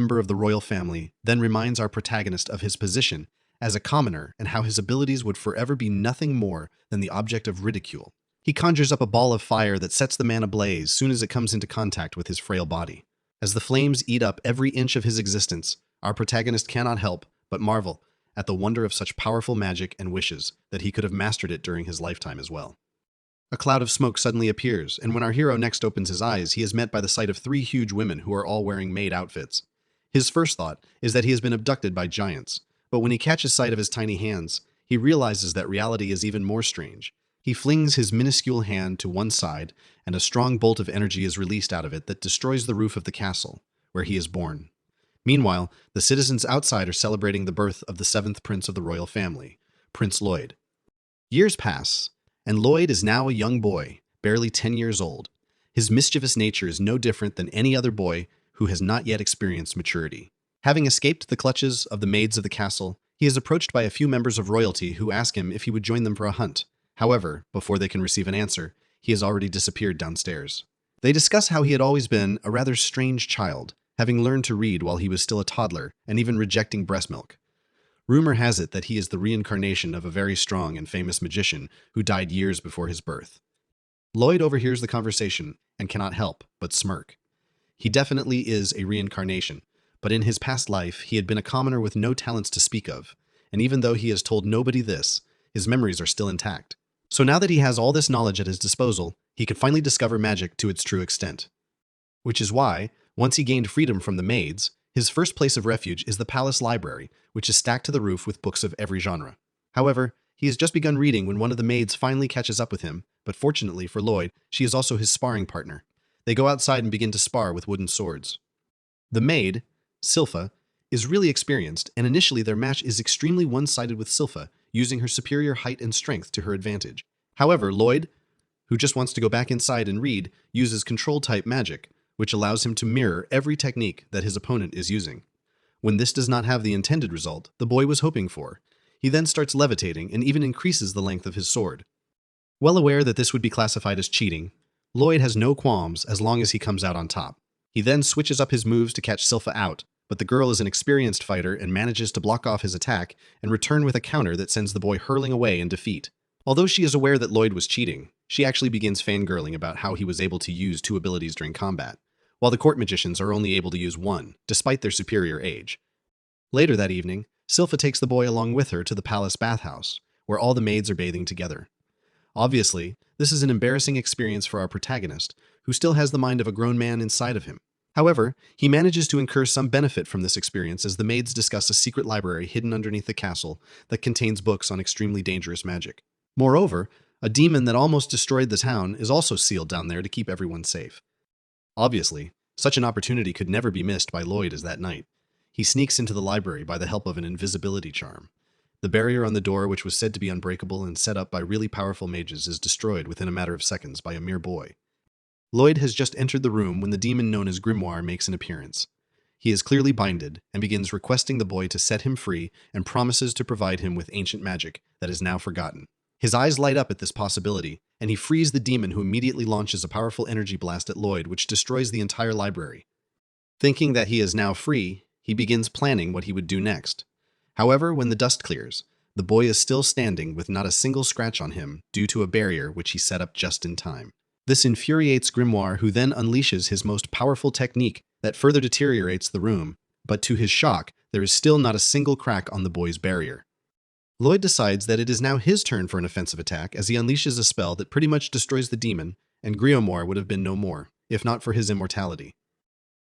member of the royal family, then reminds our protagonist of his position as a commoner and how his abilities would forever be nothing more than the object of ridicule. He conjures up a ball of fire that sets the man ablaze soon as it comes into contact with his frail body. As the flames eat up every inch of his existence, our protagonist cannot help but marvel at the wonder of such powerful magic and wishes that he could have mastered it during his lifetime as well. A cloud of smoke suddenly appears, and when our hero next opens his eyes, he is met by the sight of three huge women who are all wearing maid outfits. His first thought is that he has been abducted by giants, but when he catches sight of his tiny hands, he realizes that reality is even more strange. He flings his minuscule hand to one side, and a strong bolt of energy is released out of it that destroys the roof of the castle, where he is born. Meanwhile, the citizens outside are celebrating the birth of the seventh prince of the royal family, Prince Lloyd. Years pass, and Lloyd is now a young boy, barely 10 years old. His mischievous nature is no different than any other boy who has not yet experienced maturity. Having escaped the clutches of the maids of the castle, he is approached by a few members of royalty who ask him if he would join them for a hunt. However, before they can receive an answer, he has already disappeared downstairs. They discuss how he had always been a rather strange child, having learned to read while he was still a toddler and even rejecting breast milk. Rumor has it that he is the reincarnation of a very strong and famous magician who died years before his birth. Lloyd overhears the conversation and cannot help but smirk. He definitely is a reincarnation, but in his past life he had been a commoner with no talents to speak of, and even though he has told nobody this, his memories are still intact. So now that he has all this knowledge at his disposal, he can finally discover magic to its true extent. Which is why, once he gained freedom from the maids, his first place of refuge is the palace library, which is stacked to the roof with books of every genre. However, he has just begun reading when one of the maids finally catches up with him, but fortunately for Lloyd, she is also his sparring partner. They go outside and begin to spar with wooden swords. The maid, Silpha, is really experienced, and initially their match is extremely one-sided with Silpha, using her superior height and strength to her advantage. However, Lloyd, who just wants to go back inside and read, uses control-type magic, which allows him to mirror every technique that his opponent is using. When this does not have the intended result the boy was hoping for, he then starts levitating and even increases the length of his sword. Well aware that this would be classified as cheating, Lloyd has no qualms as long as he comes out on top. He then switches up his moves to catch Silpha out, but the girl is an experienced fighter and manages to block off his attack and return with a counter that sends the boy hurling away in defeat. Although she is aware that Lloyd was cheating, she actually begins fangirling about how he was able to use two abilities during combat, while the court magicians are only able to use one, despite their superior age. Later that evening, Silpha takes the boy along with her to the palace bathhouse, where all the maids are bathing together. Obviously, this is an embarrassing experience for our protagonist, who still has the mind of a grown man inside of him. However, he manages to incur some benefit from this experience as the maids discuss a secret library hidden underneath the castle that contains books on extremely dangerous magic. Moreover, a demon that almost destroyed the town is also sealed down there to keep everyone safe. Obviously, such an opportunity could never be missed by Lloyd as that night. He sneaks into the library by the help of an invisibility charm. The barrier on the door, which was said to be unbreakable and set up by really powerful mages, is destroyed within a matter of seconds by a mere boy. Lloyd has just entered the room when the demon known as Grimoire makes an appearance. He is clearly binded and begins requesting the boy to set him free and promises to provide him with ancient magic that is now forgotten. His eyes light up at this possibility, and he frees the demon, who immediately launches a powerful energy blast at Lloyd which destroys the entire library. Thinking that he is now free, he begins planning what he would do next. However, when the dust clears, the boy is still standing with not a single scratch on him due to a barrier which he set up just in time. This infuriates Grimoire, who then unleashes his most powerful technique that further deteriorates the room, but to his shock, there is still not a single crack on the boy's barrier. Lloyd decides that it is now his turn for an offensive attack as he unleashes a spell that pretty much destroys the demon, and Grimoire would have been no more, if not for his immortality.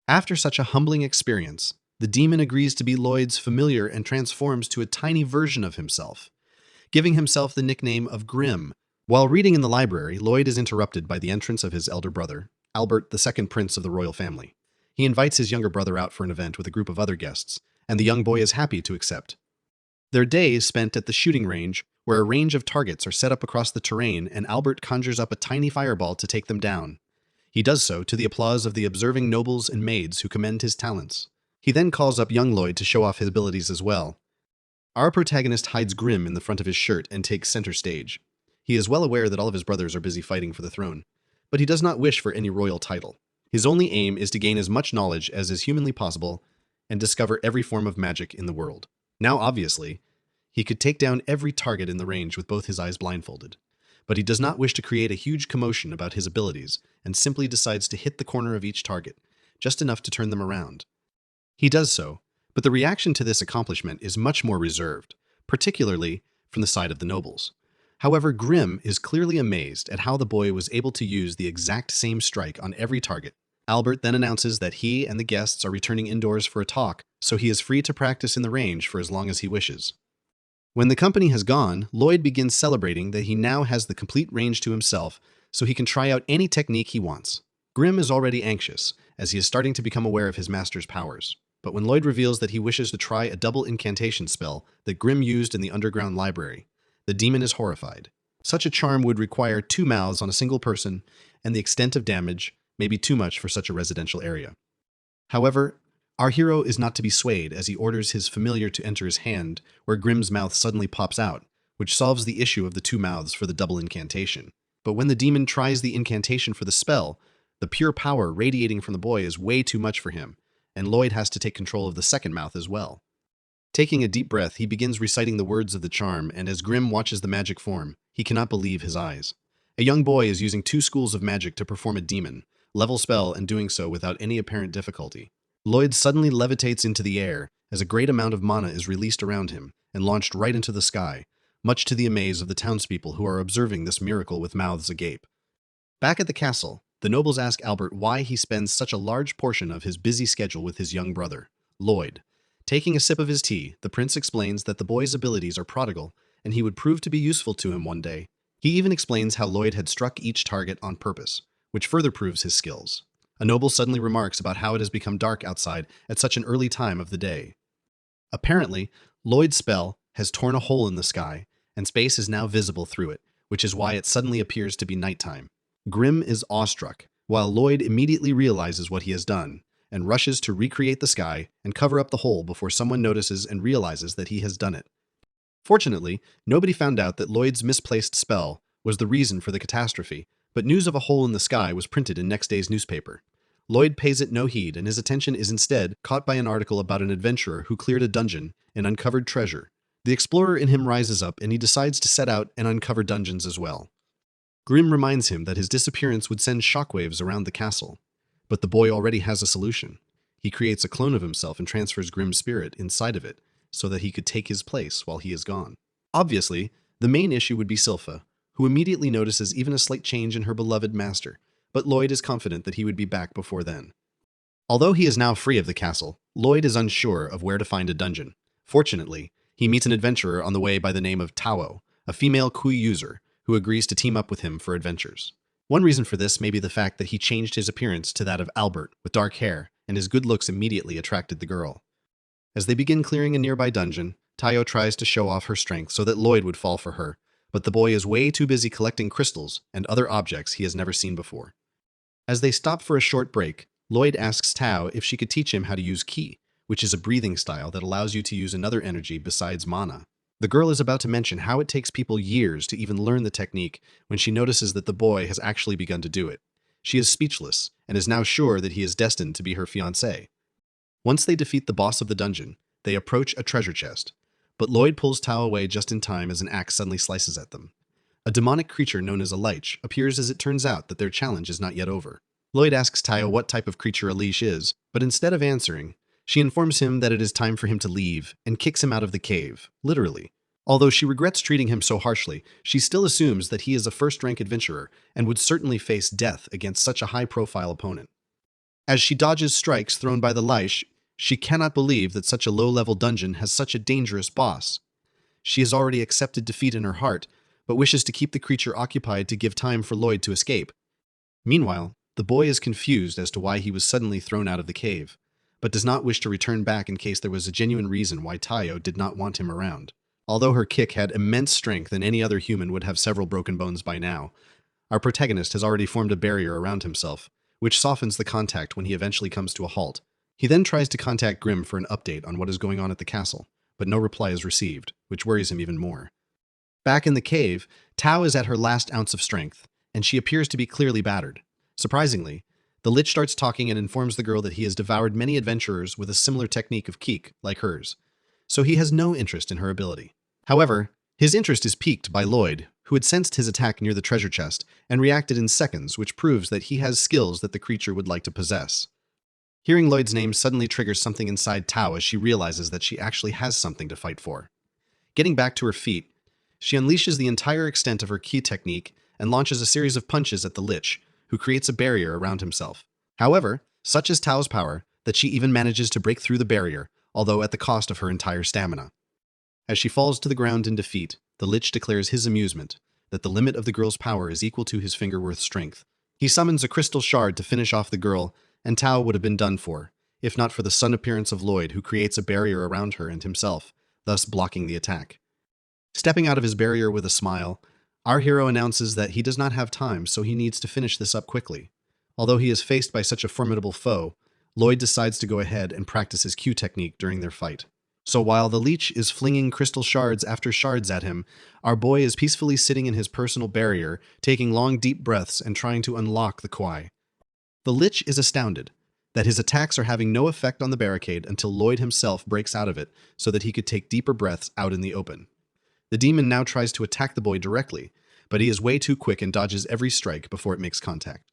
After such a humbling experience, the demon agrees to be Lloyd's familiar and transforms to a tiny version of himself, giving himself the nickname of Grim. While reading in the library, Lloyd is interrupted by the entrance of his elder brother, Albert, the second prince of the royal family. He invites his younger brother out for an event with a group of other guests, and the young boy is happy to accept. Their day is spent at the shooting range, where a range of targets are set up across the terrain, and Albert conjures up a tiny fireball to take them down. He does so to the applause of the observing nobles and maids who commend his talents. He then calls up young Lloyd to show off his abilities as well. Our protagonist hides Grim in the front of his shirt and takes center stage. He is well aware that all of his brothers are busy fighting for the throne, but he does not wish for any royal title. His only aim is to gain as much knowledge as is humanly possible and discover every form of magic in the world. Now, obviously, he could take down every target in the range with both his eyes blindfolded. But he does not wish to create a huge commotion about his abilities and simply decides to hit the corner of each target, just enough to turn them around. He does so, but the reaction to this accomplishment is much more reserved, particularly from the side of the nobles. However, Grimm is clearly amazed at how the boy was able to use the exact same strike on every target. Albert then announces that he and the guests are returning indoors for a talk, so he is free to practice in the range for as long as he wishes. When the company has gone, Lloyd begins celebrating that he now has the complete range to himself, so he can try out any technique he wants. Grimm is already anxious, as he is starting to become aware of his master's powers. But when Lloyd reveals that he wishes to try a double incantation spell that Grimm used in the underground library, the demon is horrified. Such a charm would require 2 mouths on a single person, and the extent of damage may be too much for such a residential area. However, our hero is not to be swayed as he orders his familiar to enter his hand, where Grimm's mouth suddenly pops out, which solves the issue of the 2 mouths for the double incantation. But when the demon tries the incantation for the spell, the pure power radiating from the boy is way too much for him, and Lloyd has to take control of the second mouth as well. Taking a deep breath, he begins reciting the words of the charm, and as Grimm watches the magic form, he cannot believe his eyes. A young boy is using 2 schools of magic to perform a demon-level spell and doing so without any apparent difficulty. Lloyd suddenly levitates into the air as a great amount of mana is released around him and launched right into the sky, much to the amaze of the townspeople who are observing this miracle with mouths agape. Back at the castle, the nobles ask Albert why he spends such a large portion of his busy schedule with his young brother, Lloyd. Taking a sip of his tea, the prince explains that the boy's abilities are prodigal and he would prove to be useful to him one day. He even explains how Lloyd had struck each target on purpose, which further proves his skills. A noble suddenly remarks about how it has become dark outside at such an early time of the day. Apparently, Lloyd's spell has torn a hole in the sky, and space is now visible through it, which is why it suddenly appears to be nighttime. Grimm is awestruck, while Lloyd immediately realizes what he has done, and rushes to recreate the sky and cover up the hole before someone notices and realizes that he has done it. Fortunately, nobody found out that Lloyd's misplaced spell was the reason for the catastrophe, but news of a hole in the sky was printed in next day's newspaper. Lloyd pays it no heed, and his attention is instead caught by an article about an adventurer who cleared a dungeon and uncovered treasure. The explorer in him rises up, and he decides to set out and uncover dungeons as well. Grimm reminds him that his disappearance would send shockwaves around the castle, but the boy already has a solution. He creates a clone of himself and transfers Grimm's spirit inside of it, so that he could take his place while he is gone. Obviously, the main issue would be Silpha, who immediately notices even a slight change in her beloved master, but Lloyd is confident that he would be back before then. Although he is now free of the castle, Lloyd is unsure of where to find a dungeon. Fortunately, he meets an adventurer on the way by the name of Tao, a female Kui user, who agrees to team up with him for adventures. One reason for this may be the fact that he changed his appearance to that of Albert with dark hair, and his good looks immediately attracted the girl. As they begin clearing a nearby dungeon, Tao tries to show off her strength so that Lloyd would fall for her, but the boy is way too busy collecting crystals and other objects he has never seen before. As they stop for a short break, Lloyd asks Tao if she could teach him how to use Ki, which is a breathing style that allows you to use another energy besides mana. The girl is about to mention how it takes people years to even learn the technique when she notices that the boy has actually begun to do it. She is speechless and is now sure that he is destined to be her fiancé. Once they defeat the boss of the dungeon, they approach a treasure chest, but Lloyd pulls Tao away just in time as an axe suddenly slices at them. A demonic creature known as a lich appears as it turns out that their challenge is not yet over. Lloyd asks Tao what type of creature a lich is, but instead of answering, she informs him that it is time for him to leave and kicks him out of the cave, literally. Although she regrets treating him so harshly, she still assumes that he is a first-rank adventurer and would certainly face death against such a high-profile opponent. As she dodges strikes thrown by the lich, she cannot believe that such a low-level dungeon has such a dangerous boss. She has already accepted defeat in her heart, but wishes to keep the creature occupied to give time for Lloyd to escape. Meanwhile, the boy is confused as to why he was suddenly thrown out of the cave, but does not wish to return back in case there was a genuine reason why Tao did not want him around. Although her kick had immense strength and any other human would have several broken bones by now, our protagonist has already formed a barrier around himself, which softens the contact when he eventually comes to a halt. He then tries to contact Grimm for an update on what is going on at the castle, but no reply is received, which worries him even more. Back in the cave, Tao is at her last ounce of strength, and she appears to be clearly battered. Surprisingly, The Lich starts talking and informs the girl that he has devoured many adventurers with a similar technique of keek, like hers, so he has no interest in her ability. However, his interest is piqued by Lloyd, who had sensed his attack near the treasure chest and reacted in seconds, which proves that he has skills that the creature would like to possess. Hearing Lloyd's name suddenly triggers something inside Tao as she realizes that she actually has something to fight for. Getting back to her feet, she unleashes the entire extent of her key technique and launches a series of punches at the Lich, who creates a barrier around himself. However, such is Tao's power that she even manages to break through the barrier, although at the cost of her entire stamina. As she falls to the ground in defeat, the Lich declares his amusement that the limit of the girl's power is equal to his finger-worth strength. He summons a crystal shard to finish off the girl, and Tao would have been done for, if not for the sudden appearance of Lloyd, who creates a barrier around her and himself, thus blocking the attack. Stepping out of his barrier with a smile, our hero announces that he does not have time, so he needs to finish this up quickly. Although he is faced by such a formidable foe, Lloyd decides to go ahead and practice his Q technique during their fight. So while the Leech is flinging crystal shards after shards at him, our boy is peacefully sitting in his personal barrier, taking long deep breaths and trying to unlock the Kwai. The Lich is astounded that his attacks are having no effect on the barricade until Lloyd himself breaks out of it so that he could take deeper breaths out in the open. The demon now tries to attack the boy directly, but he is way too quick and dodges every strike before it makes contact.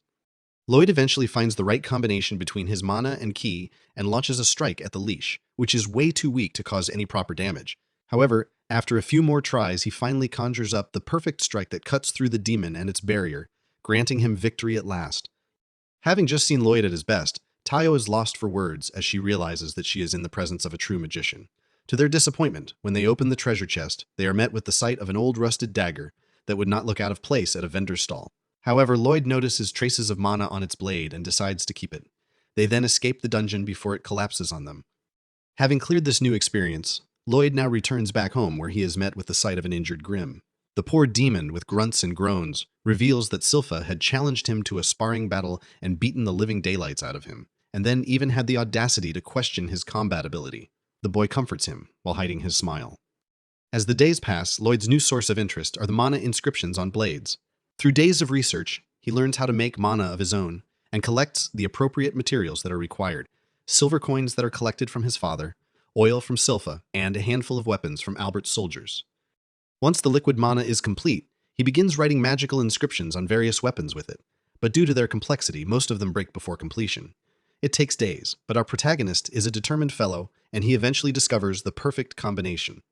Lloyd eventually finds the right combination between his mana and ki and launches a strike at the leash, which is way too weak to cause any proper damage. However, after a few more tries, he finally conjures up the perfect strike that cuts through the demon and its barrier, granting him victory at last. Having just seen Lloyd at his best, Tayo is lost for words as she realizes that she is in the presence of a true magician. To their disappointment, when they open the treasure chest, they are met with the sight of an old rusted dagger that would not look out of place at a vendor's stall. However, Lloyd notices traces of mana on its blade and decides to keep it. They then escape the dungeon before it collapses on them. Having cleared this new experience, Lloyd now returns back home where he is met with the sight of an injured Grim. The poor demon, with grunts and groans, reveals that Silpha had challenged him to a sparring battle and beaten the living daylights out of him, and then even had the audacity to question his combat ability. The boy comforts him while hiding his smile. As the days pass, Lloyd's new source of interest are the mana inscriptions on blades. Through days of research, he learns how to make mana of his own and collects the appropriate materials that are required: silver coins that are collected from his father, oil from Silpha, and a handful of weapons from Albert's soldiers. Once the liquid mana is complete, he begins writing magical inscriptions on various weapons with it, but due to their complexity, most of them break before completion. It takes days, but our protagonist is a determined fellow, and he eventually discovers the perfect combination.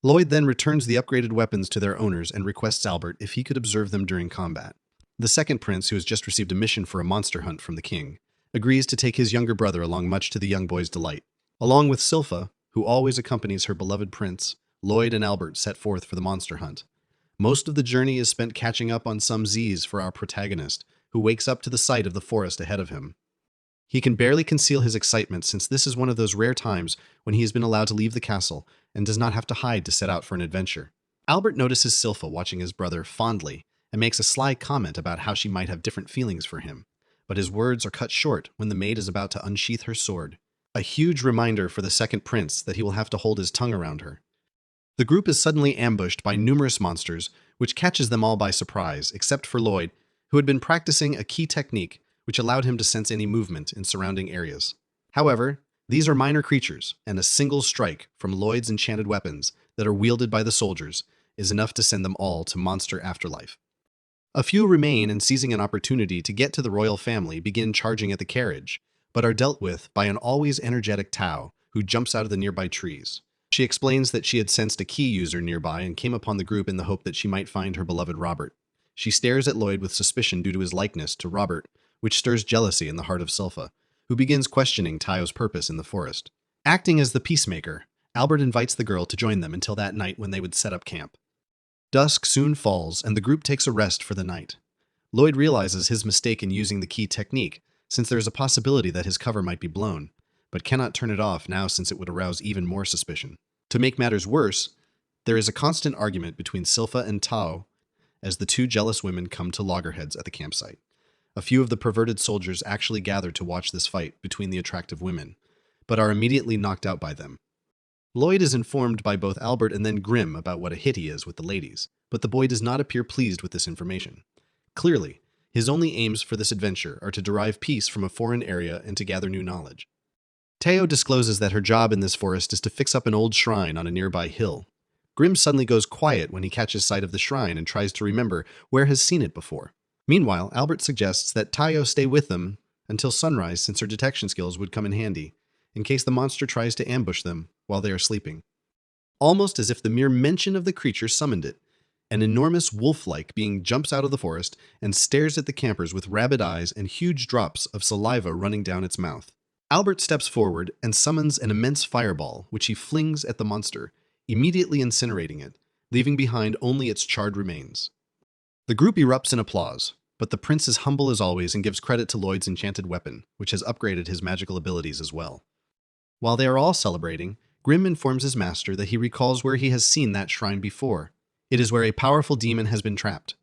Lloyd then returns the upgraded weapons to their owners and requests Albert if he could observe them during combat. The second prince, who has just received a mission for a monster hunt from the king, agrees to take his younger brother along, much to the young boy's delight. Along with Silpha, who always accompanies her beloved prince, Lloyd and Albert set forth for the monster hunt. Most of the journey is spent catching up on some Z's for our protagonist, who wakes up to the sight of the forest ahead of him. He can barely conceal his excitement, since this is one of those rare times when he has been allowed to leave the castle and does not have to hide to set out for an adventure. Albert notices Silpha watching his brother fondly and makes a sly comment about how she might have different feelings for him, but his words are cut short when the maid is about to unsheath her sword. A huge reminder for the second prince that he will have to hold his tongue around her. The group is suddenly ambushed by numerous monsters, which catches them all by surprise, except for Lloyd, who had been practicing a key technique which allowed him to sense any movement in surrounding areas. However, these are minor creatures, and a single strike from Lloyd's enchanted weapons that are wielded by the soldiers is enough to send them all to monster afterlife. A few remain, and seizing an opportunity to get to the royal family, begin charging at the carriage, but are dealt with by an always energetic Tao, who jumps out of the nearby trees. She explains that she had sensed a key user nearby and came upon the group in the hope that she might find her beloved Robert. She stares at Lloyd with suspicion due to his likeness to Robert, which stirs jealousy in the heart of Silpha, who begins questioning Tayo's purpose in the forest. Acting as the peacemaker, Albert invites the girl to join them until that night when they would set up camp. Dusk soon falls, and the group takes a rest for the night. Lloyd realizes his mistake in using the key technique, since there is a possibility that his cover might be blown, but cannot turn it off now since it would arouse even more suspicion. To make matters worse, there is a constant argument between Silpha and Tao as the two jealous women come to loggerheads at the campsite. A few of the perverted soldiers actually gather to watch this fight between the attractive women, but are immediately knocked out by them. Lloyd is informed by both Albert and then Grim about what a hit he is with the ladies, but the boy does not appear pleased with this information. Clearly, His only aims for this adventure are to derive peace from a foreign area and to gather new knowledge. Teo discloses that her job in this forest is to fix up an old shrine on a nearby hill. Grim suddenly goes quiet when he catches sight of the shrine and tries to remember where has seen it before. Meanwhile, Albert suggests that Tayo stay with them until sunrise since her detection skills would come in handy, in case the monster tries to ambush them while they are sleeping. Almost as if the mere mention of the creature summoned it, an enormous wolf-like being jumps out of the forest and stares at the campers with rabid eyes and huge drops of saliva running down its mouth. Albert steps forward and summons an immense fireball, which he flings at the monster, immediately incinerating it, leaving behind only its charred remains. The group erupts in applause, but the prince is humble as always and gives credit to Lloyd's enchanted weapon, which has upgraded his magical abilities as well. While they are all celebrating, Grim informs his master that he recalls where he has seen that shrine before. It is where a powerful demon has been trapped.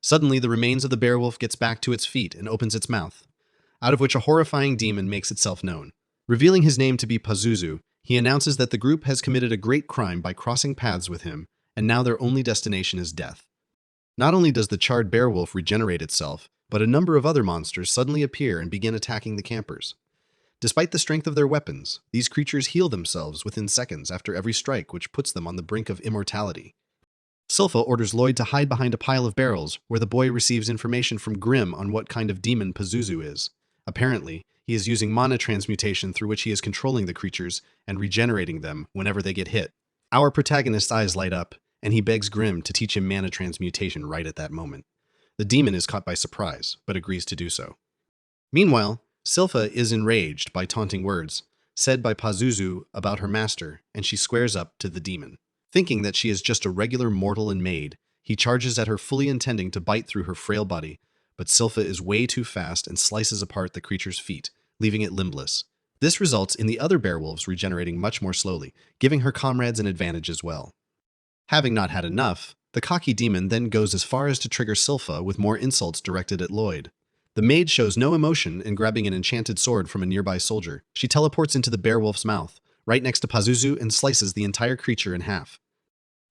Suddenly, the remains of the beowulf gets back to its feet and opens its mouth, out of which a horrifying demon makes itself known. Revealing his name to be Pazuzu, he announces that the group has committed a great crime by crossing paths with him, and now their only destination is death. Not only does the charred beowulf regenerate itself, but a number of other monsters suddenly appear and begin attacking the campers. Despite the strength of their weapons, these creatures heal themselves within seconds after every strike, which puts them on the brink of immortality. Silpha orders Lloyd to hide behind a pile of barrels, where the boy receives information from Grim on what kind of demon Pazuzu is. Apparently, he is using mana transmutation through which he is controlling the creatures and regenerating them whenever they get hit. Our protagonist's eyes light up, and he begs Grim to teach him mana transmutation right at that moment. The demon is caught by surprise, but agrees to do so. Meanwhile, Silpha is enraged by taunting words said by Pazuzu about her master, and she squares up to the demon. Thinking that she is just a regular mortal and maid, he charges at her, fully intending to bite through her frail body, but Silpha is way too fast and slices apart the creature's feet, leaving it limbless. This results in the other beowulfs regenerating much more slowly, giving her comrades an advantage as well. Having not had enough, the cocky demon then goes as far as to trigger Silpha with more insults directed at Lloyd. The maid shows no emotion in grabbing an enchanted sword from a nearby soldier. She teleports into the beowulf's mouth, right next to Pazuzu, and slices the entire creature in half.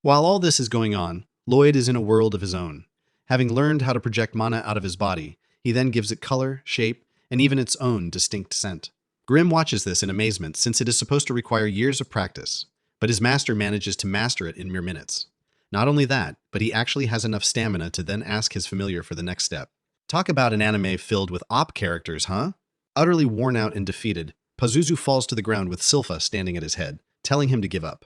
While all this is going on, Lloyd is in a world of his own. Having learned how to project mana out of his body, he then gives it color, shape, and even its own distinct scent. Grim watches this in amazement, since it is supposed to require years of practice, but his master manages to master it in mere minutes. Not only that, but he actually has enough stamina to then ask his familiar for the next step. Talk about an anime filled with op characters, huh? Utterly worn out and defeated, Pazuzu falls to the ground with Silpha standing at his head, telling him to give up.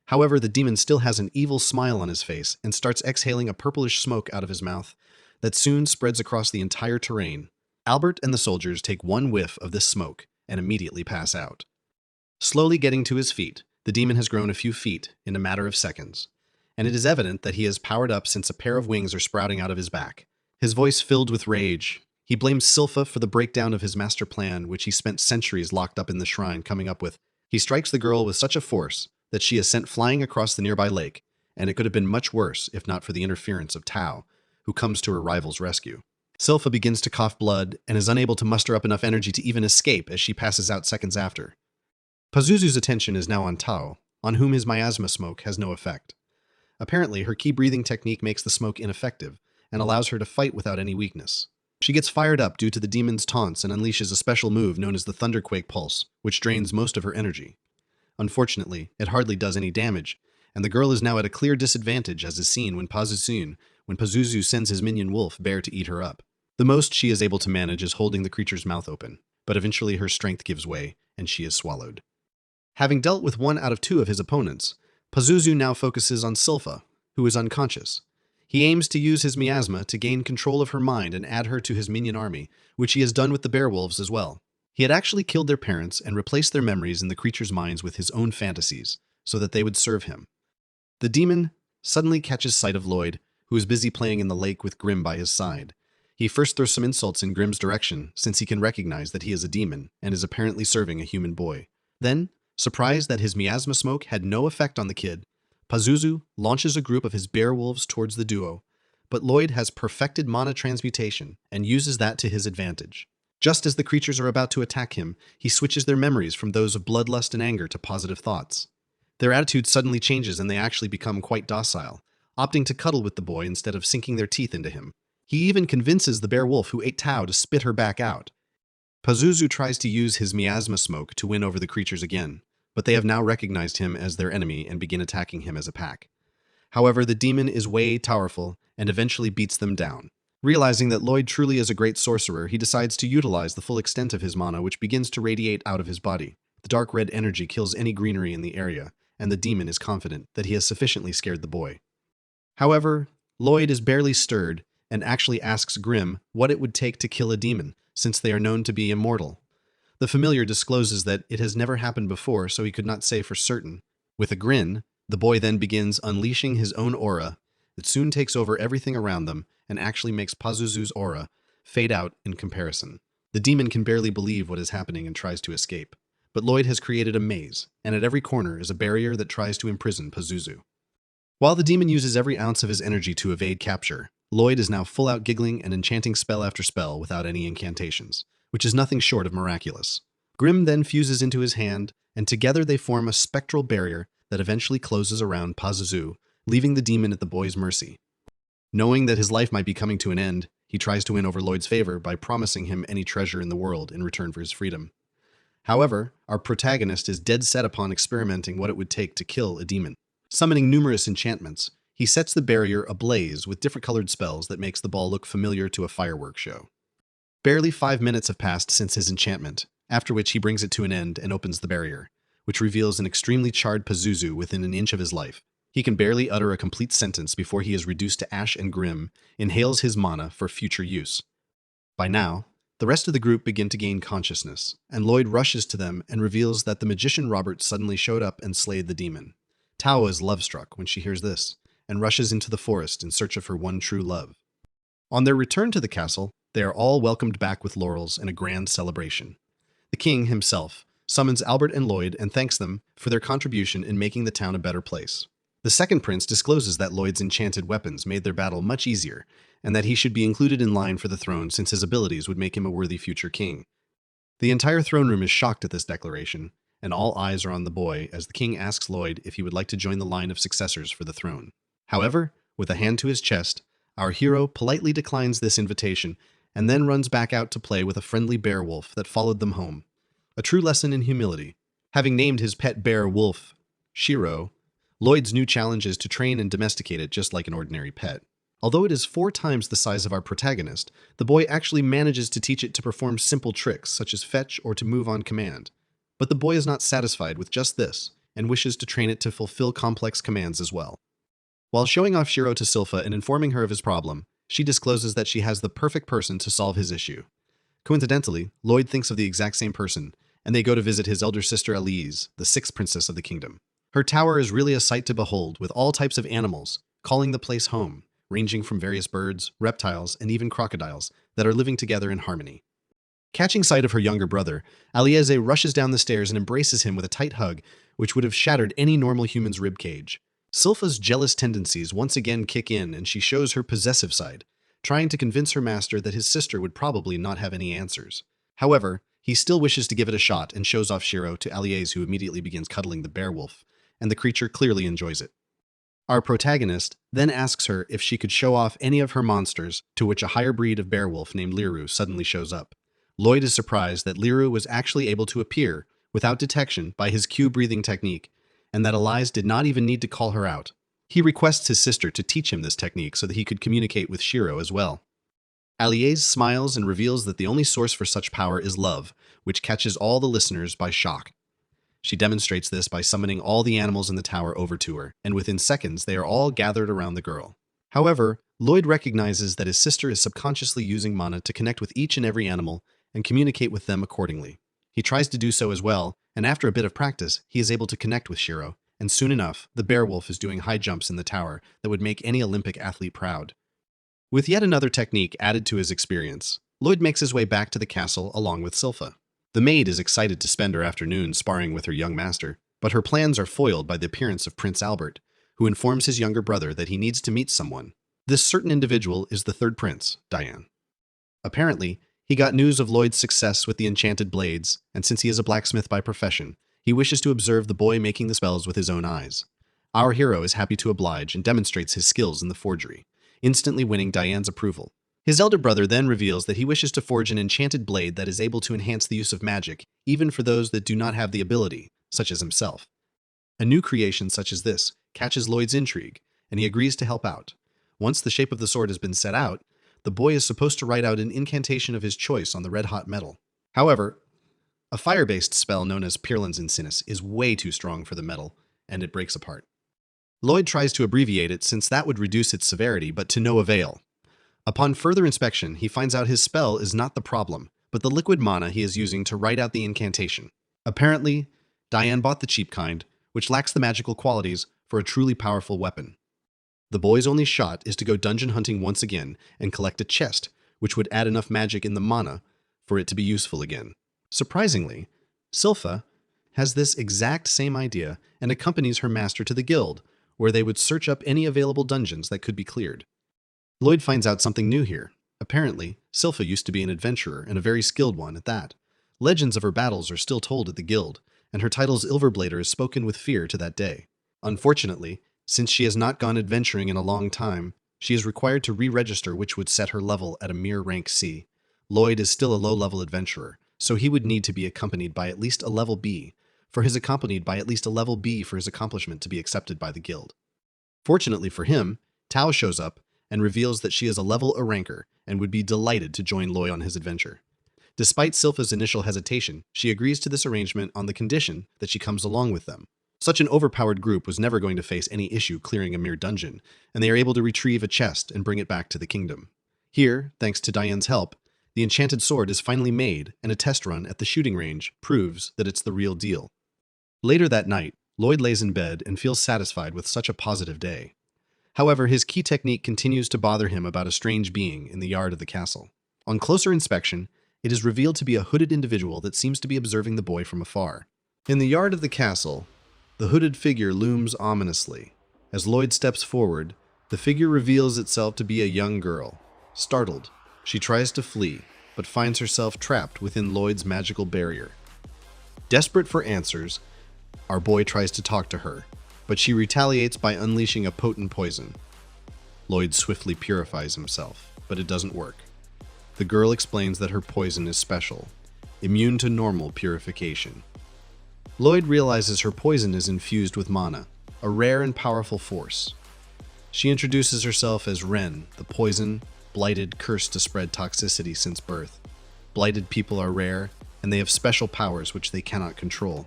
However, the demon still has an evil smile on his face and starts exhaling a purplish smoke out of his mouth that soon spreads across the entire terrain. Albert and the soldiers take one whiff of this smoke and immediately pass out. Slowly getting to his feet, the demon has grown a few feet in a matter of seconds, and it is evident that he is powered up since a pair of wings are sprouting out of his back. His voice filled with rage, he blames Silpha for the breakdown of his master plan, which he spent centuries locked up in the shrine coming up with. He strikes the girl with such a force that she is sent flying across the nearby lake, and it could have been much worse if not for the interference of Tao, who comes to her rival's rescue. Silpha begins to cough blood and is unable to muster up enough energy to even escape as she passes out seconds after. Pazuzu's attention is now on Tao, on whom his miasma smoke has no effect. Apparently, her key breathing technique makes the smoke ineffective and allows her to fight without any weakness. She gets fired up due to the demon's taunts and unleashes a special move known as the Thunderquake Pulse, which drains most of her energy. Unfortunately, it hardly does any damage, and the girl is now at a clear disadvantage, as is seen when Pazuzu sends his minion Wolf Bear to eat her up. The most she is able to manage is holding the creature's mouth open, but eventually her strength gives way, and she is swallowed. Having dealt with 1 out of 2 of his opponents, Pazuzu now focuses on Silpha, who is unconscious. He aims to use his miasma to gain control of her mind and add her to his minion army, which he has done with the beowulfs as well. He had actually killed their parents and replaced their memories in the creatures' minds with his own fantasies, so that they would serve him. The demon suddenly catches sight of Lloyd, who is busy playing in the lake with Grim by his side. He first throws some insults in Grim's direction, since he can recognize that he is a demon and is apparently serving a human boy. Then, surprised that his miasma smoke had no effect on the kid, Pazuzu launches a group of his beowulfs towards the duo, but Lloyd has perfected mana transmutation and uses that to his advantage. Just as the creatures are about to attack him, he switches their memories from those of bloodlust and anger to positive thoughts. Their attitude suddenly changes and they actually become quite docile, opting to cuddle with the boy instead of sinking their teeth into him. He even convinces the bear wolf who ate Tao to spit her back out. Pazuzu tries to use his miasma smoke to win over the creatures again, but they have now recognized him as their enemy and begin attacking him as a pack. However, the demon is way powerful and eventually beats them down. Realizing that Lloyd truly is a great sorcerer, he decides to utilize the full extent of his mana, which begins to radiate out of his body. The dark red energy kills any greenery in the area, and the demon is confident that he has sufficiently scared the boy. However, Lloyd is barely stirred and actually asks Grimm what it would take to kill a demon, since they are known to be immortal. The familiar discloses that it has never happened before, so he could not say for certain. With a grin, the boy then begins unleashing his own aura that soon takes over everything around them and actually makes Pazuzu's aura fade out in comparison. The demon can barely believe what is happening and tries to escape. But Lloyd has created a maze, and at every corner is a barrier that tries to imprison Pazuzu. While the demon uses every ounce of his energy to evade capture, Lloyd is now full out giggling and enchanting spell after spell without any incantations, which is nothing short of miraculous. Grimm then fuses into his hand, and together they form a spectral barrier that eventually closes around Pazuzu, leaving the demon at the boy's mercy. Knowing that his life might be coming to an end, he tries to win over Lloyd's favor by promising him any treasure in the world in return for his freedom. However, our protagonist is dead set upon experimenting what it would take to kill a demon. Summoning numerous enchantments, he sets the barrier ablaze with different colored spells that makes the ball look familiar to a fireworks show. Barely 5 minutes have passed since his enchantment, after which he brings it to an end and opens the barrier, which reveals an extremely charred Pazuzu within an inch of his life. He can barely utter a complete sentence before he is reduced to ash, and Grimm inhales his mana for future use. By now, the rest of the group begin to gain consciousness, and Lloyd rushes to them and reveals that the magician Robert suddenly showed up and slayed the demon. Tao is love-struck when she hears this, and rushes into the forest in search of her one true love. On their return to the castle, they are all welcomed back with laurels and a grand celebration. The king himself summons Albert and Lloyd and thanks them for their contribution in making the town a better place. The second prince discloses that Lloyd's enchanted weapons made their battle much easier, and that he should be included in line for the throne since his abilities would make him a worthy future king. The entire throne room is shocked at this declaration, and all eyes are on the boy as the king asks Lloyd if he would like to join the line of successors for the throne. However, with a hand to his chest, our hero politely declines this invitation and then runs back out to play with a friendly bear wolf that followed them home. A true lesson in humility. Having named his pet bear wolf Shiro, Lloyd's new challenge is to train and domesticate it just like an ordinary pet. Although it is 4 times the size of our protagonist, the boy actually manages to teach it to perform simple tricks such as fetch or to move on command. But the boy is not satisfied with just this and wishes to train it to fulfill complex commands as well. While showing off Shiro to Silpha and informing her of his problem, she discloses that she has the perfect person to solve his issue. Coincidentally, Lloyd thinks of the exact same person, and they go to visit his elder sister Elise, the 6th princess of the kingdom. Her tower is really a sight to behold, with all types of animals, calling the place home, ranging from various birds, reptiles, and even crocodiles that are living together in harmony. Catching sight of her younger brother, Aliese rushes down the stairs and embraces him with a tight hug, which would have shattered any normal human's ribcage. Silpha's jealous tendencies once again kick in, and she shows her possessive side, trying to convince her master that his sister would probably not have any answers. However, he still wishes to give it a shot and shows off Shiro to Aliese, who immediately begins cuddling the bear wolf, and the creature clearly enjoys it. Our protagonist then asks her if she could show off any of her monsters, to which a higher breed of bearwolf named Liru suddenly shows up. Lloyd is surprised that Liru was actually able to appear without detection by his Q-breathing technique, and that Elise did not even need to call her out. He requests his sister to teach him this technique so that he could communicate with Shiro as well. Aliese smiles and reveals that the only source for such power is love, which catches all the listeners by shock. She demonstrates this by summoning all the animals in the tower over to her, and within seconds they are all gathered around the girl. However, Lloyd recognizes that his sister is subconsciously using mana to connect with each and every animal and communicate with them accordingly. He tries to do so as well, and after a bit of practice, he is able to connect with Shiro, and soon enough, the bear wolf is doing high jumps in the tower that would make any Olympic athlete proud. With yet another technique added to his experience, Lloyd makes his way back to the castle along with Silpha. The maid is excited to spend her afternoon sparring with her young master, but her plans are foiled by the appearance of Prince Albert, who informs his younger brother that he needs to meet someone. This certain individual is the third prince, Diane. Apparently, he got news of Lloyd's success with the enchanted blades, and since he is a blacksmith by profession, he wishes to observe the boy making the spells with his own eyes. Our hero is happy to oblige and demonstrates his skills in the forgery, instantly winning Diane's approval. His elder brother then reveals that he wishes to forge an enchanted blade that is able to enhance the use of magic, even for those that do not have the ability, such as himself. A new creation such as this catches Lloyd's intrigue, and he agrees to help out. Once the shape of the sword has been set out, the boy is supposed to write out an incantation of his choice on the red-hot metal. However, a fire-based spell known as Pyrlan's Insinus is way too strong for the metal, and it breaks apart. Lloyd tries to abbreviate it since that would reduce its severity, but to no avail. Upon further inspection, he finds out his spell is not the problem, but the liquid mana he is using to write out the incantation. Apparently, Diane bought the cheap kind, which lacks the magical qualities for a truly powerful weapon. The boy's only shot is to go dungeon hunting once again and collect a chest, which would add enough magic in the mana for it to be useful again. Surprisingly, Silpha has this exact same idea and accompanies her master to the guild, where they would search up any available dungeons that could be cleared. Lloyd finds out something new here. Apparently, Silpha used to be an adventurer, and a very skilled one at that. Legends of her battles are still told at the guild, and her title's Ilverblader is spoken with fear to that day. Unfortunately, since she has not gone adventuring in a long time, she is required to re-register, which would set her level at a mere rank C. Lloyd is still a low-level adventurer, so he would need to be accompanied by at least a level B for his accomplishment to be accepted by the guild. Fortunately for him, Tao shows up and reveals that she is a level A ranker and would be delighted to join Lloyd on his adventure. Despite Silpha's initial hesitation, she agrees to this arrangement on the condition that she comes along with them. Such an overpowered group was never going to face any issue clearing a mere dungeon, and they are able to retrieve a chest and bring it back to the kingdom. Here, thanks to Diane's help, the enchanted sword is finally made, and a test run at the shooting range proves that it's the real deal. Later that night, Lloyd lays in bed and feels satisfied with such a positive day. However, his key technique continues to bother him about a strange being in the yard of the castle. On closer inspection, it is revealed to be a hooded individual that seems to be observing the boy from afar. In the yard of the castle, the hooded figure looms ominously. As Lloyd steps forward, the figure reveals itself to be a young girl. Startled, she tries to flee, but finds herself trapped within Lloyd's magical barrier. Desperate for answers, our boy tries to talk to her, but she retaliates by unleashing a potent poison. Lloyd swiftly purifies himself, but it doesn't work. The girl explains that her poison is special, immune to normal purification. Lloyd realizes her poison is infused with mana, a rare and powerful force. She introduces herself as Ren, the poison, blighted, cursed to spread toxicity since birth. Blighted people are rare, and they have special powers which they cannot control.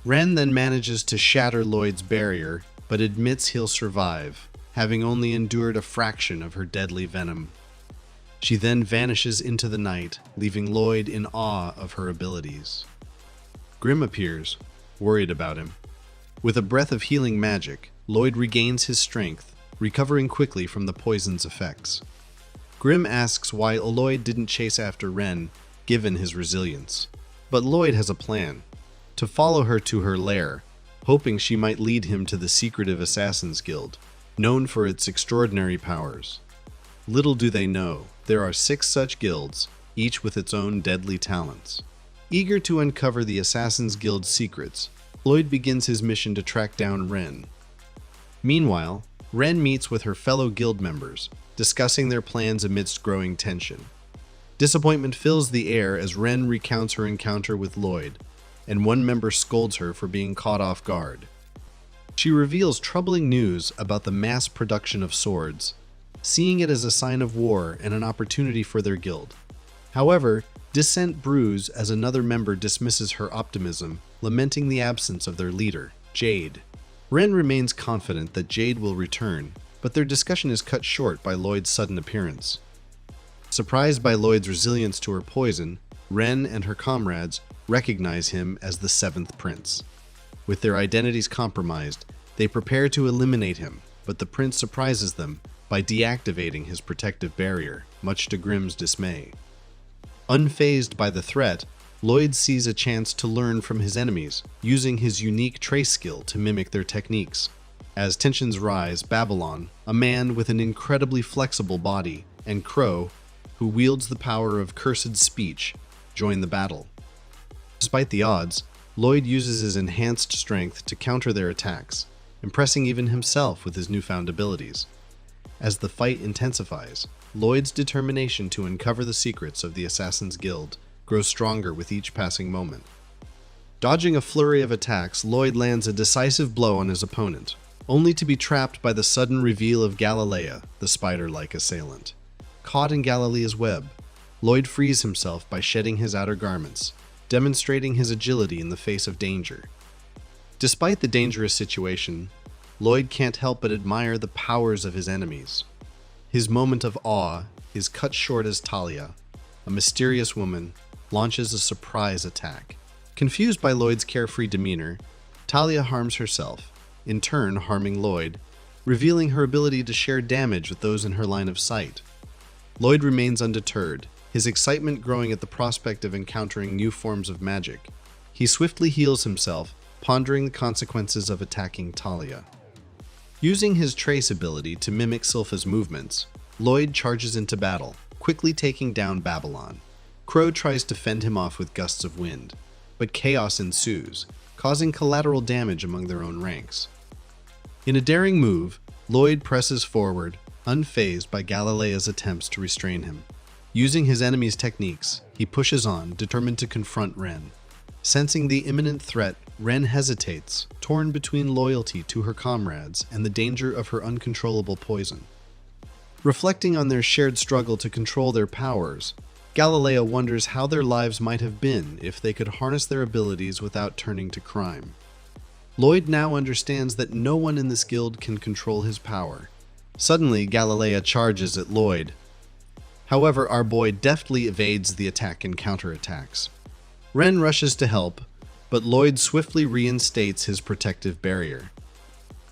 Ren then manages to shatter Lloyd's barrier, but admits he'll survive, having only endured a fraction of her deadly venom. She then vanishes into the night, leaving Lloyd in awe of her abilities. Grim appears, worried about him. With a breath of healing magic, Lloyd regains his strength, recovering quickly from the poison's effects. Grim asks why Lloyd didn't chase after Ren, given his resilience. But Lloyd has a plan: to follow her to her lair, hoping she might lead him to the secretive Assassins Guild, known for its extraordinary powers. Little do they know, there are 6 such guilds, each with its own deadly talents. Eager to uncover the Assassins Guild's secrets, Lloyd begins his mission to track down Ren. Meanwhile, Ren meets with her fellow guild members, discussing their plans amidst growing tension. Disappointment fills the air as Ren recounts her encounter with Lloyd, and one member scolds her for being caught off guard. She reveals troubling news about the mass production of swords, seeing it as a sign of war and an opportunity for their guild. However, dissent brews as another member dismisses her optimism, lamenting the absence of their leader, Jade. Ren remains confident that Jade will return, but their discussion is cut short by Lloyd's sudden appearance. Surprised by Lloyd's resilience to her poison, Ren and her comrades recognize him as the 7th Prince. With their identities compromised, they prepare to eliminate him, but the prince surprises them by deactivating his protective barrier, much to Grim's dismay. Unfazed by the threat, Lloyd sees a chance to learn from his enemies, using his unique trace skill to mimic their techniques. As tensions rise, Babylon, a man with an incredibly flexible body, and Crow, who wields the power of cursed speech, join the battle. Despite the odds, Lloyd uses his enhanced strength to counter their attacks, impressing even himself with his newfound abilities. As the fight intensifies, Lloyd's determination to uncover the secrets of the Assassin's Guild grows stronger with each passing moment. Dodging a flurry of attacks, Lloyd lands a decisive blow on his opponent, only to be trapped by the sudden reveal of Galilea, the spider-like assailant. Caught in Galilea's web, Lloyd frees himself by shedding his outer garments, demonstrating his agility in the face of danger. Despite the dangerous situation, Lloyd can't help but admire the powers of his enemies. His moment of awe is cut short as Talia, a mysterious woman, launches a surprise attack. Confused by Lloyd's carefree demeanor, Talia harms herself, in turn harming Lloyd, revealing her ability to share damage with those in her line of sight. Lloyd remains undeterred, his excitement growing at the prospect of encountering new forms of magic. He swiftly heals himself, pondering the consequences of attacking Talia. Using his trace ability to mimic Sylpha's movements, Lloyd charges into battle, quickly taking down Babylon. Crow tries to fend him off with gusts of wind, but chaos ensues, causing collateral damage among their own ranks. In a daring move, Lloyd presses forward, unfazed by Galilea's attempts to restrain him. Using his enemy's techniques, he pushes on, determined to confront Ren. Sensing the imminent threat, Ren hesitates, torn between loyalty to her comrades and the danger of her uncontrollable poison. Reflecting on their shared struggle to control their powers, Galilea wonders how their lives might have been if they could harness their abilities without turning to crime. Lloyd now understands that no one in this guild can control his power. Suddenly, Galilea charges at Lloyd. However, our boy deftly evades the attack and counterattacks. Ren rushes to help, but Lloyd swiftly reinstates his protective barrier.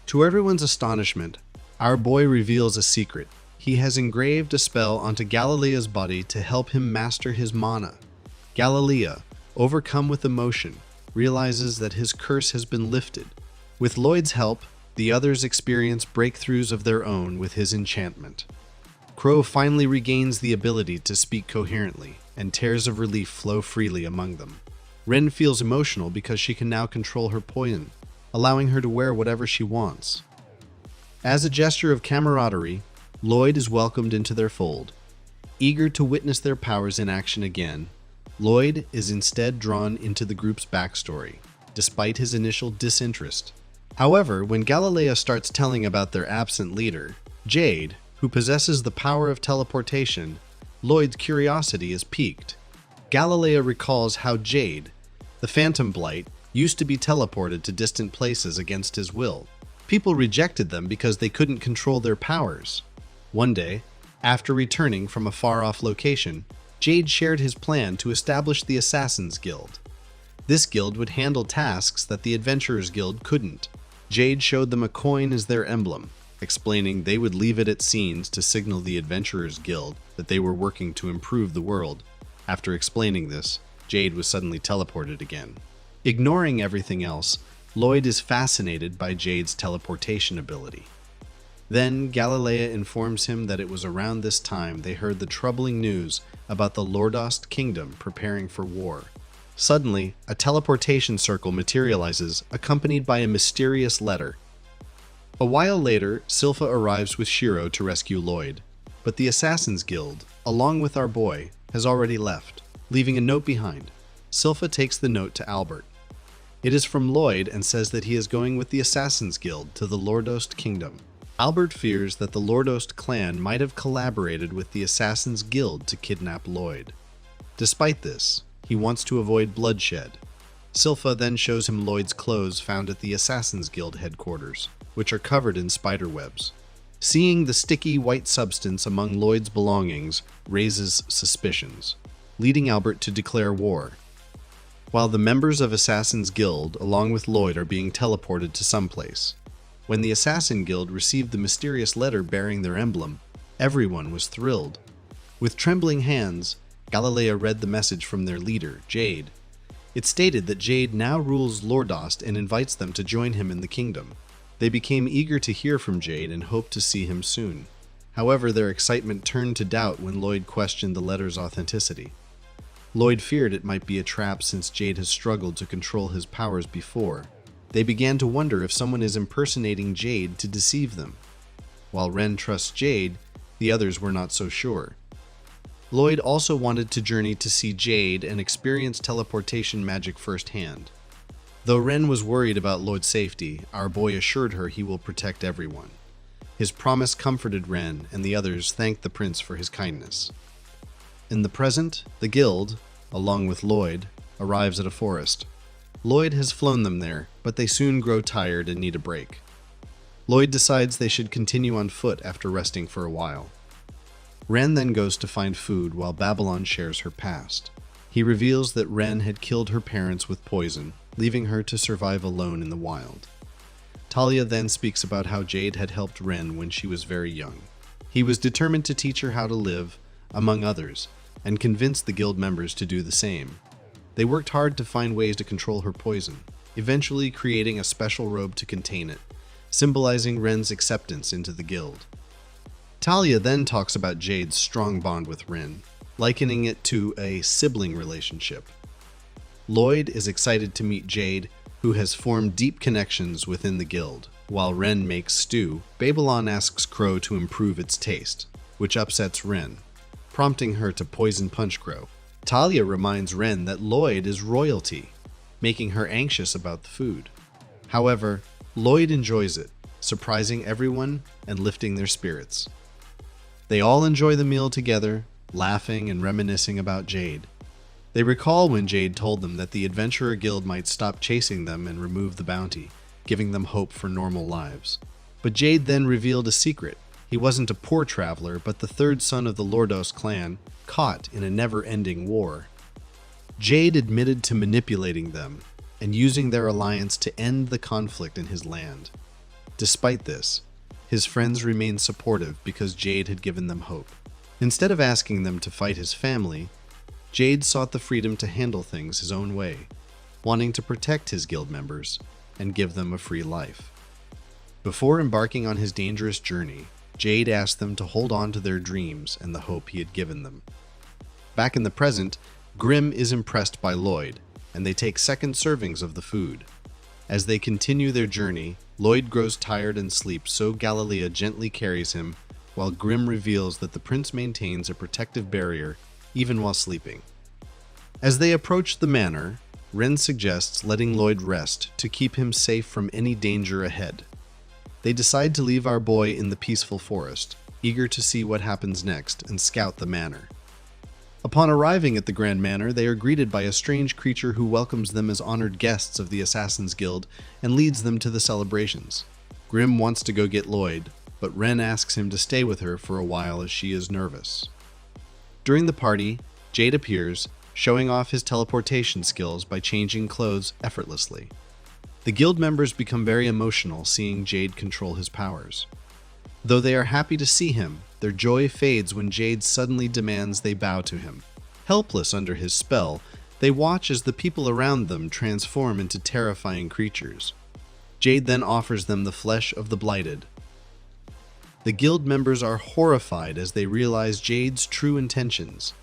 To everyone's astonishment, our boy reveals a secret. He has engraved a spell onto Galilea's body to help him master his mana. Galilea, overcome with emotion, realizes that his curse has been lifted. With Lloyd's help, the others experience breakthroughs of their own with his enchantment. Crow finally regains the ability to speak coherently, and tears of relief flow freely among them. Ren feels emotional because she can now control her poison, allowing her to wear whatever she wants. As a gesture of camaraderie, Lloyd is welcomed into their fold. Eager to witness their powers in action again, Lloyd is instead drawn into the group's backstory, despite his initial disinterest. However, when Galilea starts telling about their absent leader, Jade, who possesses the power of teleportation, Lloyd's curiosity is piqued. Galilea recalls how Jade, the Phantom Blight, used to be teleported to distant places against his will. People rejected them because they couldn't control their powers. One day, after returning from a far-off location, Jade shared his plan to establish the Assassin's Guild. This guild would handle tasks that the Adventurers Guild couldn't. Jade showed them a coin as their emblem, explaining they would leave it at scenes to signal the Adventurers Guild that they were working to improve the world. After explaining this, Jade was suddenly teleported again. Ignoring everything else, Lloyd is fascinated by Jade's teleportation ability. Then Galilea informs him that it was around this time they heard the troubling news about the Lordost Kingdom preparing for war. Suddenly, a teleportation circle materializes, accompanied by a mysterious letter. A while later, Sylpha arrives with Shiro to rescue Lloyd, but the Assassin's Guild, along with our boy, has already left, leaving a note behind. Sylpha takes the note to Albert. It is from Lloyd and says that he is going with the Assassin's Guild to the Lordost Kingdom. Albert fears that the Lordost clan might have collaborated with the Assassin's Guild to kidnap Lloyd. Despite this, he wants to avoid bloodshed. Sylpha then shows him Lloyd's clothes found at the Assassin's Guild headquarters, which are covered in spider webs. Seeing the sticky white substance among Lloyd's belongings raises suspicions, leading Albert to declare war. While the members of Assassin's Guild, along with Lloyd, are being teleported to someplace. When the Assassin Guild received the mysterious letter bearing their emblem, everyone was thrilled. With trembling hands, Galilea read the message from their leader, Jade. It stated that Jade now rules Lordost and invites them to join him in the kingdom. They became eager to hear from Jade and hoped to see him soon. However, their excitement turned to doubt when Lloyd questioned the letter's authenticity. Lloyd feared it might be a trap since Jade has struggled to control his powers before. They began to wonder if someone is impersonating Jade to deceive them. While Ren trusts Jade, the others were not so sure. Lloyd also wanted to journey to see Jade and experience teleportation magic firsthand. Though Ren was worried about Lloyd's safety, our boy assured her he will protect everyone. His promise comforted Ren, and the others thanked the prince for his kindness. In the present, the guild, along with Lloyd, arrives at a forest. Lloyd has flown them there, but they soon grow tired and need a break. Lloyd decides they should continue on foot after resting for a while. Ren then goes to find food while Babylon shares her past. He reveals that Ren had killed her parents with poison, leaving her to survive alone in the wild. Talia then speaks about how Jade had helped Ren when she was very young. He was determined to teach her how to live, among others, and convinced the guild members to do the same. They worked hard to find ways to control her poison, eventually creating a special robe to contain it, symbolizing Ren's acceptance into the guild. Talia then talks about Jade's strong bond with Ren, likening it to a sibling relationship. Lloyd is excited to meet Jade, who has formed deep connections within the guild. While Ren makes stew, Babylon asks Crow to improve its taste, which upsets Ren, prompting her to poison punch Crow. Talia reminds Ren that Lloyd is royalty, making her anxious about the food. However, Lloyd enjoys it, surprising everyone and lifting their spirits. They all enjoy the meal together, laughing and reminiscing about Jade. They recall when Jade told them that the Adventurer Guild might stop chasing them and remove the bounty, giving them hope for normal lives. But Jade then revealed a secret. He wasn't a poor traveler, but the third son of the Lordos clan, caught in a never-ending war. Jade admitted to manipulating them and using their alliance to end the conflict in his land. Despite this, his friends remained supportive because Jade had given them hope. Instead of asking them to fight his family, Jade sought the freedom to handle things his own way, wanting to protect his guild members and give them a free life. Before embarking on his dangerous journey, Jade asked them to hold on to their dreams and the hope he had given them. Back in the present, Grimm is impressed by Lloyd, and they take second servings of the food. As they continue their journey, Lloyd grows tired and sleeps, so Galilea gently carries him, while Grimm reveals that the prince maintains a protective barrier even while sleeping. As they approach the manor, Ren suggests letting Lloyd rest to keep him safe from any danger ahead. They decide to leave our boy in the peaceful forest, eager to see what happens next and scout the manor. Upon arriving at the Grand Manor, they are greeted by a strange creature who welcomes them as honored guests of the Assassin's Guild and leads them to the celebrations. Grimm wants to go get Lloyd, but Ren asks him to stay with her for a while as she is nervous. During the party, Jade appears, showing off his teleportation skills by changing clothes effortlessly. The guild members become very emotional seeing Jade control his powers. Though they are happy to see him, their joy fades when Jade suddenly demands they bow to him. Helpless under his spell, they watch as the people around them transform into terrifying creatures. Jade then offers them the flesh of the blighted. The guild members are horrified as they realize Jade's true intentions.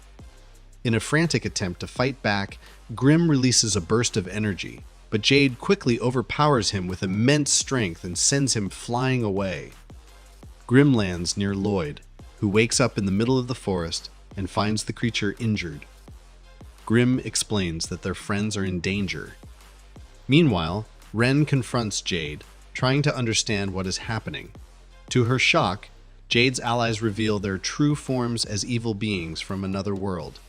In a frantic attempt to fight back, Grimm releases a burst of energy, but Jade quickly overpowers him with immense strength and sends him flying away. Grimm lands near Lloyd, who wakes up in the middle of the forest and finds the creature injured. Grimm explains that their friends are in danger. Meanwhile, Ren confronts Jade, trying to understand what is happening. To her shock, Jade's allies reveal their true forms as evil beings from another world.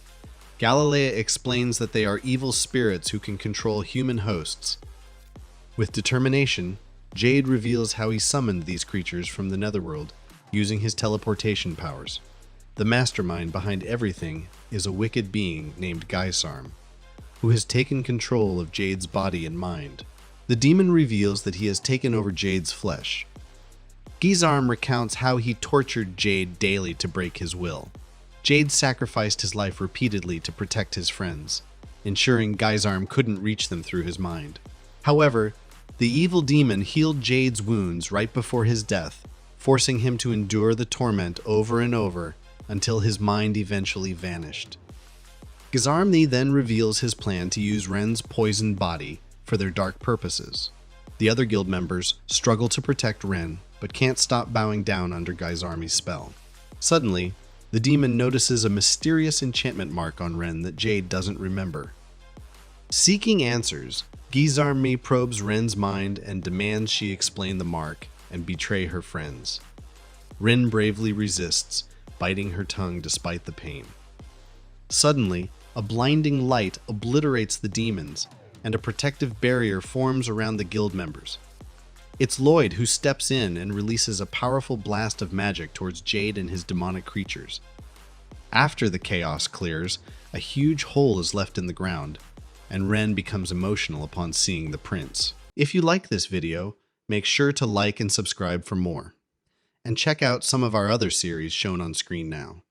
Galilea explains that they are evil spirits who can control human hosts. With determination, Jade reveals how he summoned these creatures from the netherworld using his teleportation powers. The mastermind behind everything is a wicked being named Gaisarm, who has taken control of Jade's body and mind. The demon reveals that he has taken over Jade's flesh. Gaisarm recounts how he tortured Jade daily to break his will. Jade sacrificed his life repeatedly to protect his friends, ensuring Gaisarm couldn't reach them through his mind. However, the evil demon healed Jade's wounds right before his death, forcing him to endure the torment over and over until his mind eventually vanished. Gaisarm then reveals his plan to use Ren's poisoned body for their dark purposes. The other guild members struggle to protect Ren, but can't stop bowing down under Guy's army's spell. Suddenly, the demon notices a mysterious enchantment mark on Ren that Jade doesn't remember. Seeking answers, Gizarmi probes Ren's mind and demands she explain the mark and betray her friends. Ren bravely resists, biting her tongue despite the pain. Suddenly, a blinding light obliterates the demons, and a protective barrier forms around the guild members. It's Lloyd who steps in and releases a powerful blast of magic towards Jade and his demonic creatures. After the chaos clears, a huge hole is left in the ground, and Ren becomes emotional upon seeing the prince. If you like this video, make sure to like and subscribe for more. And check out some of our other series shown on screen now.